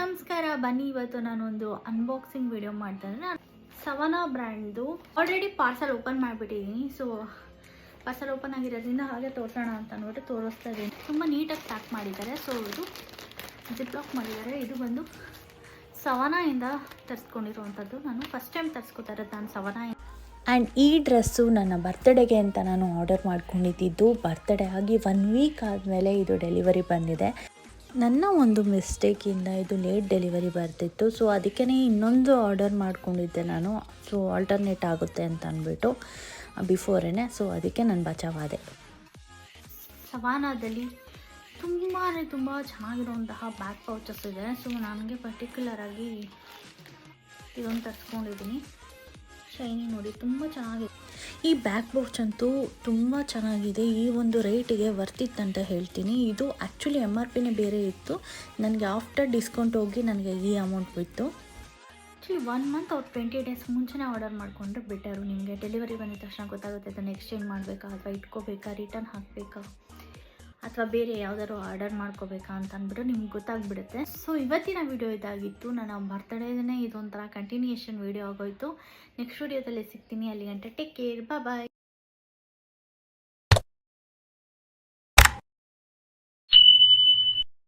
ನಮಸ್ಕಾರ. ಬನ್ನಿ ಇವತ್ತು ನಾನೊಂದು ಅನ್ಬಾಕ್ಸಿಂಗ್ ವಿಡಿಯೋ ಮಾಡ್ತಾಯಿದ್ದೆ. ನಾನು ಸವನಾ ಬ್ರ್ಯಾಂಡ್ದು ಆಲ್ರೆಡಿ ಪಾರ್ಸಲ್ ಓಪನ್ ಮಾಡಿಬಿಟ್ಟಿದ್ದೀನಿ. ಸೊ ಪಾರ್ಸಲ್ ಓಪನ್ ಆಗಿರೋದ್ರಿಂದ ಹಾಗೆ ತೋರಿಸೋಣ ಅಂತ ಅಂದ್ಬಿಟ್ಟು ತೋರಿಸ್ತಾ ಇದ್ದೀನಿ. ತುಂಬ ನೀಟಾಗಿ ಪ್ಯಾಕ್ ಮಾಡಿದ್ದಾರೆ. ಸೊ ಇದು ಜಿಪ್ ಲಾಕ್ ಮಾಡಿದ್ದಾರೆ. ಇದು ಬಂದು ಸವನಾಯಿಂದ ತರಿಸ್ಕೊಂಡಿರುವಂಥದ್ದು. ನಾನು ಫಸ್ಟ್ ಟೈಮ್ ತರಿಸ್ಕೊತಾ ಇರೋದು ನಾನು ಸವನಾ. ಆ್ಯಂಡ್ ಈ ಡ್ರೆಸ್ಸು ನನ್ನ ಬರ್ತ್ಡೇಗೆ ಅಂತ ನಾನು ಆರ್ಡರ್ ಮಾಡ್ಕೊಂಡಿದ್ದು. ಬರ್ತ್ಡೇ ಆಗಿ 1 ವೀಕ್ ಆದಮೇಲೆ ಇದು ಡೆಲಿವರಿ ಬಂದಿದೆ. ನನ್ನ ಒಂದು ಮಿಸ್ಟೇಕಿಂದ ಇದು ಲೇಟ್ ಡೆಲಿವರಿ ಬರ್ತಿತ್ತು. ಸೊ ಅದಕ್ಕೇ ಇನ್ನೊಂದು ಆರ್ಡರ್ ಮಾಡ್ಕೊಂಡಿದ್ದೆ ನಾನು. ಸೊ ಆಲ್ಟರ್ನೇಟ್ ಆಗುತ್ತೆ ಅಂತ ಅಂದ್ಬಿಟ್ಟು ಬಿಫೋರೇ. ಸೊ ಅದಕ್ಕೆ ನಾನು ಬಚಾವಾದೆ. ಸವಾನಾದಲ್ಲಿ ತುಂಬ ಚೆನ್ನಾಗಿರುವಂತಹ ಬ್ಯಾಕ್ ಪೌಚಸ್ ಇದೆ. ಸೊ ನನಗೆ ಪರ್ಟಿಕ್ಯುಲರಾಗಿ ಇದೊಂದು ತರಿಸ್ಕೊಂಡಿದ್ದೀನಿ. ಶೈನಿ ನೋಡಿ, ತುಂಬ ಚೆನ್ನಾಗಿದೆ. ಈ ಬ್ಯಾಕ್ ಪೌಚ್ ಅಂತೂ ತುಂಬ ಚೆನ್ನಾಗಿದೆ. ಈ ಒಂದು ರೇಟಿಗೆ ವರ್ತಿತ್ತು ಅಂತ ಹೇಳ್ತೀನಿ. ಇದು ಆ್ಯಕ್ಚುಲಿ MRPನೇ ಬೇರೆ ಇತ್ತು. ನನಗೆ ಆಫ್ಟರ್ ಡಿಸ್ಕೌಂಟ್ ಹೋಗಿ ನನಗೆ ಈ ಅಮೌಂಟ್ ಬಿತ್ತು. ಆ್ಯಕ್ಚುಲಿ 1 ಮಂತ್ ಅವ್ರು 20 ಡೇಸ್ ಮುಂಚೆನೇ ಆರ್ಡರ್ ಮಾಡಿಕೊಂಡ್ರೆ ಬೆಟರು. ನಿಮಗೆ ಡೆಲಿವರಿ ಬಂದಿದ ತಕ್ಷಣ ಗೊತ್ತಾಗುತ್ತೆ ಅದನ್ನು ಎಕ್ಸ್ಚೇಂಜ್ ಮಾಡಬೇಕಾ ಅಥವಾ ಇಟ್ಕೋಬೇಕಾ, ರಿಟರ್ನ್ ಹಾಕಬೇಕಾ ಅಥವಾ ಬೇರೆ ಯಾವುದಾದ್ರು ಆರ್ಡರ್ ಮಾಡ್ಕೋಬೇಕಾ ಅಂತ ಅಂದ್ಬಿಟ್ಟು ನಿಮ್ಗೆ ಗೊತ್ತಾಗ್ಬಿಡುತ್ತೆ. ಸೊ ಇವತ್ತಿನ ವಿಡಿಯೋ ಇದಾಗಿತ್ತು. ನನ್ನ ಬರ್ತ್ಡೇನೇ ಇದೊಂಥರ ಕಂಟಿನ್ಯೂಯೇಷನ್ ವಿಡಿಯೋ ಆಗೋಯಿತು. ನೆಕ್ಸ್ಟ್ ವಿಡಿಯೋದಲ್ಲಿ ಸಿಗ್ತೀನಿ. ಅಲ್ಲಿ ಗಂಟೆ ಟೇಕ್ ಕೇರ್, ಬಾಯ್.